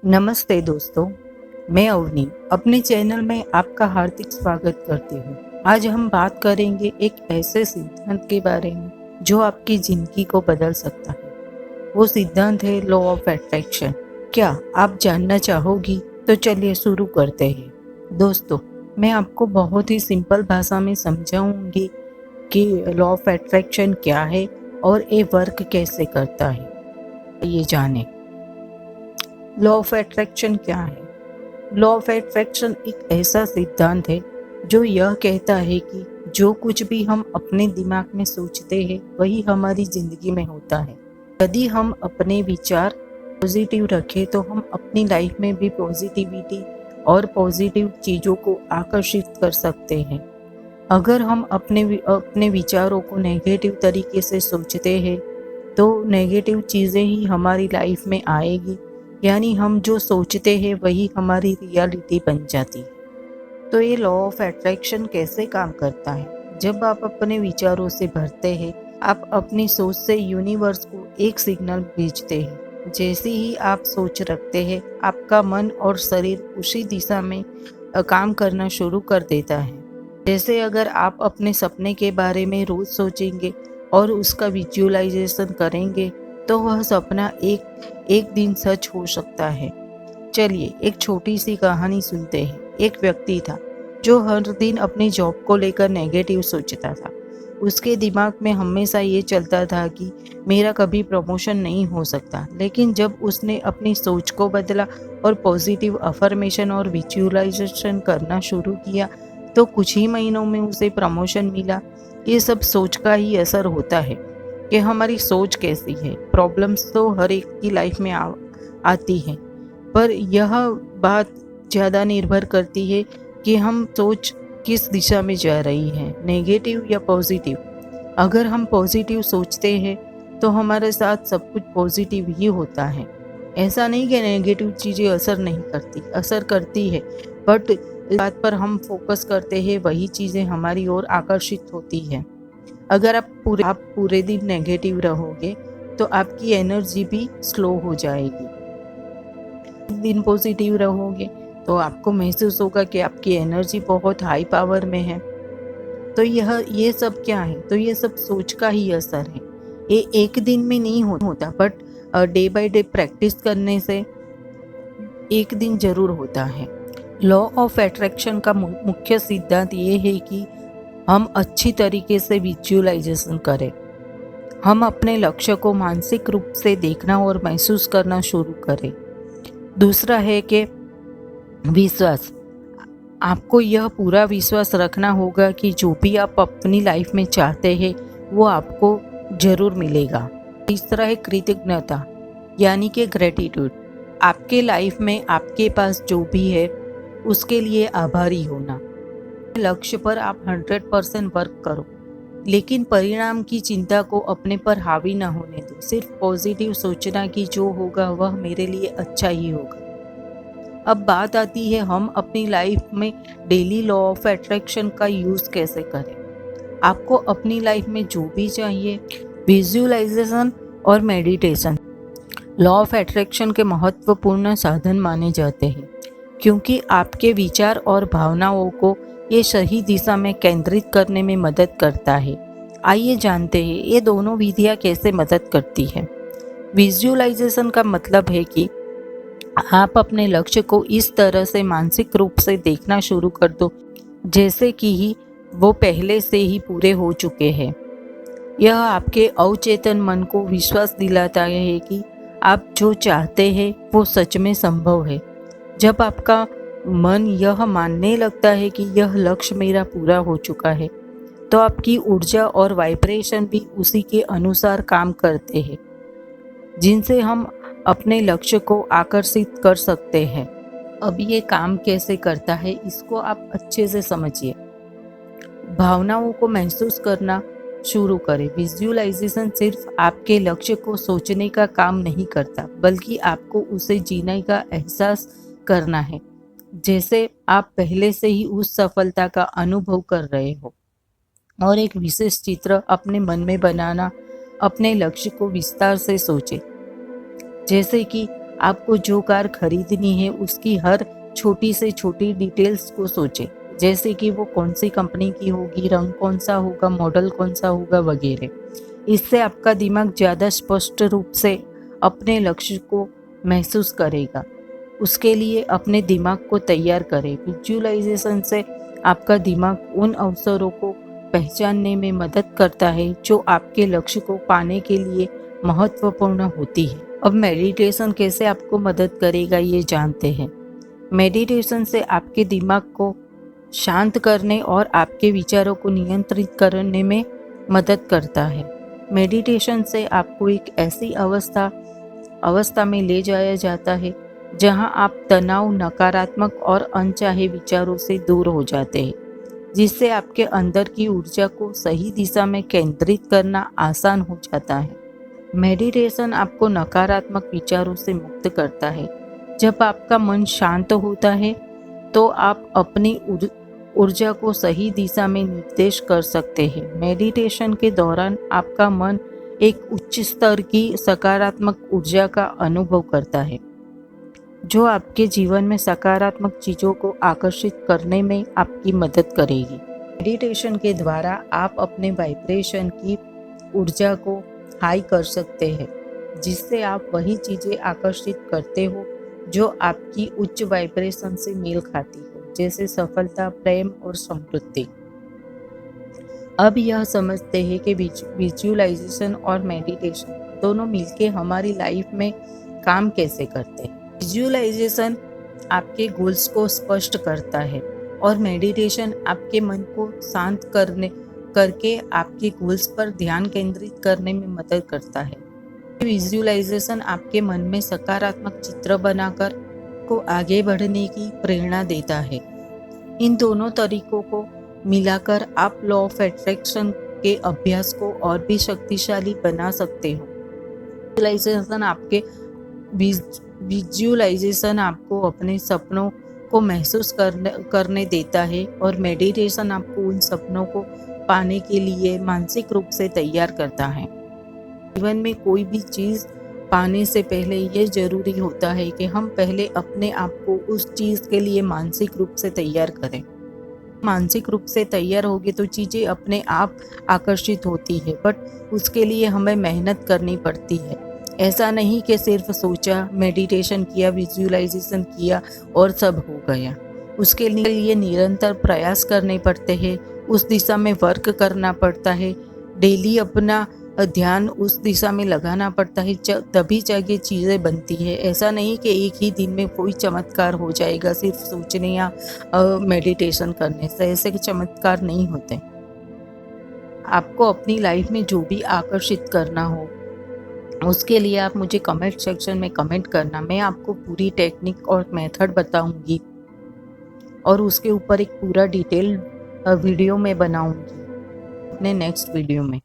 नमस्ते दोस्तों, मैं अवनी अपने चैनल में आपका हार्दिक स्वागत करती हूँ। आज हम बात करेंगे एक ऐसे सिद्धांत के बारे में जो आपकी जिंदगी को बदल सकता है। वो सिद्धांत है लॉ ऑफ अट्रैक्शन। क्या आप जानना चाहोगी? तो चलिए शुरू करते हैं। दोस्तों, मैं आपको बहुत ही सिंपल भाषा में समझाऊंगी कि लॉ ऑफ अट्रैक्शन क्या है और ये वर्क कैसे करता है। ये जाने लॉ ऑफ अट्रैक्शन क्या है। लॉ ऑफ अट्रैक्शन एक ऐसा सिद्धांत है जो यह कहता है कि जो कुछ भी हम अपने दिमाग में सोचते हैं वही हमारी जिंदगी में होता है। यदि हम अपने विचार पॉजिटिव रखें तो हम अपनी लाइफ में भी पॉजिटिविटी और पॉजिटिव चीज़ों को आकर्षित कर सकते हैं। अगर हम अपने विचारों को नेगेटिव तरीके से सोचते हैं तो नेगेटिव चीज़ें ही हमारी लाइफ में आएगी, यानी हम जो सोचते हैं वही हमारी रियलिटी बन जाती है। तो ये लॉ ऑफ अट्रैक्शन कैसे काम करता है? जब आप अपने विचारों से भरते हैं, आप अपनी सोच से यूनिवर्स को एक सिग्नल भेजते हैं। जैसे ही आप सोच रखते हैं, आपका मन और शरीर उसी दिशा में काम करना शुरू कर देता है। जैसे अगर आप अपने सपने के बारे में रोज सोचेंगे और उसका विजुअलाइजेशन करेंगे तो वह सपना एक दिन सच हो सकता है। चलिए एक छोटी सी कहानी सुनते हैं। एक व्यक्ति था जो हर दिन अपनी जॉब को लेकर नेगेटिव सोचता था। उसके दिमाग में हमेशा ये चलता था कि मेरा कभी प्रमोशन नहीं हो सकता। लेकिन जब उसने अपनी सोच को बदला और पॉजिटिव अफर्मेशन और विजुअलाइजेशन करना शुरू किया तो कुछ ही महीनों में उसे प्रमोशन मिला। ये सब सोच का ही असर होता है कि हमारी सोच कैसी है। प्रॉब्लम्स तो हर एक की लाइफ में आती हैं, पर यह बात ज़्यादा निर्भर करती है कि हम सोच किस दिशा में जा रही है, नेगेटिव या पॉजिटिव। अगर हम पॉजिटिव सोचते हैं तो हमारे साथ सब कुछ पॉजिटिव ही होता है। ऐसा नहीं कि नेगेटिव चीज़ें असर नहीं करती, असर करती है, बट इस बात पर हम फोकस करते हैं वही चीज़ें हमारी ओर आकर्षित होती है। अगर आप पूरे दिन नेगेटिव रहोगे तो आपकी एनर्जी भी स्लो हो जाएगी। एक दिन पॉजिटिव रहोगे तो आपको महसूस होगा कि आपकी एनर्जी बहुत हाई पावर में है। तो ये सब क्या है? तो ये सब सोच का ही असर है। ये एक दिन में नहीं होता, but day by day practice करने से एक दिन जरूर होता है। लॉ ऑफ अट्रैक्शन का मुख्य सिद्धांत ये है कि हम अच्छी तरीके से विजुअलाइजेशन करें। हम अपने लक्ष्य को मानसिक रूप से देखना और महसूस करना शुरू करें। दूसरा है कि विश्वास। आपको यह पूरा विश्वास रखना होगा कि जो भी आप अपनी लाइफ में चाहते हैं वो आपको जरूर मिलेगा। तीसरा है कृतज्ञता, यानी कि ग्रेटिट्यूड। आपके लाइफ में आपके पास जो भी है उसके लिए आभारी होना। लक्ष्य पर आप 100% वर्क करो, लेकिन परिणाम की चिंता को अपने पर हावी ना होने दो। सिर्फ पॉजिटिव सोचना कि जो होगा वह मेरे लिए अच्छा ही होगा। अब बात आती है हम अपनी लाइफ में डेली लॉ ऑफ अट्रैक्शन का यूज कैसे करें। आपको अपनी लाइफ में जो भी चाहिए, विजुअलाइजेशन और मेडिटेशन लॉ ऑफ अट्रैक्शन के महत्वपूर्ण साधन माने जाते हैं, क्योंकि आपके विचार और भावनाओं को ये सही दिशा में केंद्रित करने में मदद करता है। आइए जानते हैं ये दोनों विधियाँ कैसे मदद करती है। विजुअलाइजेशन का मतलब है कि आप अपने लक्ष्य को इस तरह से मानसिक रूप से देखना शुरू कर दो जैसे कि वो पहले से ही पूरे हो चुके हैं। यह आपके अवचेतन मन को विश्वास दिलाता है कि आप जो चाहते हैं वो सच में संभव है। जब आपका मन यह मानने लगता है कि यह लक्ष्य मेरा पूरा हो चुका है, तो आपकी ऊर्जा और वाइब्रेशन भी उसी के अनुसार काम करते हैं, जिनसे हम अपने लक्ष्य को आकर्षित कर सकते हैं। अब ये काम कैसे करता है इसको आप अच्छे से समझिए। भावनाओं को महसूस करना शुरू करें। विजुअलाइजेशन सिर्फ आपके लक्ष्य को सोचने का काम नहीं करता, बल्कि आपको उसे जीने का एहसास करना है, जैसे आप पहले से ही उस सफलता का अनुभव कर रहे हो। और एक विशेष चित्र अपने मन में बनाना। अपने लक्ष्य को विस्तार से सोचें, जैसे कि आपको जो कार खरीदनी है उसकी हर छोटी से छोटी डिटेल्स को सोचें, जैसे कि वो कौन सी कंपनी की होगी, रंग कौन सा होगा, मॉडल कौन सा होगा वगैरह। इससे आपका दिमाग ज़्यादा स्पष्ट रूप से अपने लक्ष्य को महसूस करेगा। उसके लिए अपने दिमाग को तैयार करें। विजुअलाइजेशन से आपका दिमाग उन अवसरों को पहचानने में मदद करता है जो आपके लक्ष्य को पाने के लिए महत्वपूर्ण होती है। अब मेडिटेशन कैसे आपको मदद करेगा ये जानते हैं। मेडिटेशन से आपके दिमाग को शांत करने और आपके विचारों को नियंत्रित करने में मदद करता है। मेडिटेशन से आपको एक ऐसी अवस्था में ले जाया जाता है जहां आप तनाव, नकारात्मक और अनचाहे विचारों से दूर हो जाते हैं, जिससे आपके अंदर की ऊर्जा को सही दिशा में केंद्रित करना आसान हो जाता है। मेडिटेशन आपको नकारात्मक विचारों से मुक्त करता है। जब आपका मन शांत होता है तो आप अपनी ऊर्जा को सही दिशा में निर्देश कर सकते हैं। मेडिटेशन के दौरान आपका मन एक उच्च स्तर की सकारात्मक ऊर्जा का अनुभव करता है, जो आपके जीवन में सकारात्मक चीज़ों को आकर्षित करने में आपकी मदद करेगी। मेडिटेशन के द्वारा आप अपने वाइब्रेशन की ऊर्जा को हाई कर सकते हैं, जिससे आप वही चीज़ें आकर्षित करते हो जो आपकी उच्च वाइब्रेशन से मेल खाती हो, जैसे सफलता, प्रेम और समृद्धि। अब यह समझते हैं कि विजुअलाइजेशन और मेडिटेशन दोनों मिलके हमारी लाइफ में काम कैसे करते हैं। विजुअलाइजेशन आपके गोल्स को स्पष्ट करता है और मेडिटेशन आपके मन को शांत करके आपके गोल्स पर ध्यान केंद्रित करने में मदद करता है। विजुअलाइजेशन आपके मन में सकारात्मक चित्र बनाकर को आगे बढ़ने की प्रेरणा देता है। इन दोनों तरीकों को मिलाकर आप लॉ ऑफ अट्रैक्शन के अभ्यास को और भी शक्तिशाली बना सकते हो। विजुअलाइजेशन आपको अपने सपनों को महसूस करने देता है और मेडिटेशन आपको उन सपनों को पाने के लिए मानसिक रूप से तैयार करता है। जीवन में कोई भी चीज़ पाने से पहले ये जरूरी होता है कि हम पहले अपने आप को उस चीज़ के लिए मानसिक रूप से तैयार करें। मानसिक रूप से तैयार होगी तो चीज़ें अपने आप आकर्षित होती है, बट उसके लिए हमें मेहनत करनी पड़ती है। ऐसा नहीं कि सिर्फ सोचा, मेडिटेशन किया, विजुअलाइजेशन किया और सब हो गया। उसके लिए निरंतर प्रयास करने पड़ते हैं, उस दिशा में वर्क करना पड़ता है, डेली अपना ध्यान उस दिशा में लगाना पड़ता है, तभी जाके चीज़ें बनती है। ऐसा नहीं कि एक ही दिन में कोई चमत्कार हो जाएगा सिर्फ सोचने या मेडिटेशन करने से। ऐसे चमत्कार नहीं होते। आपको अपनी लाइफ में जो भी आकर्षित करना हो उसके लिए आप मुझे कमेंट सेक्शन में कमेंट करना। मैं आपको पूरी टेक्निक और मेथड बताऊंगी और उसके ऊपर एक पूरा डिटेल वीडियो में बनाऊंगी अपने नेक्स्ट वीडियो में।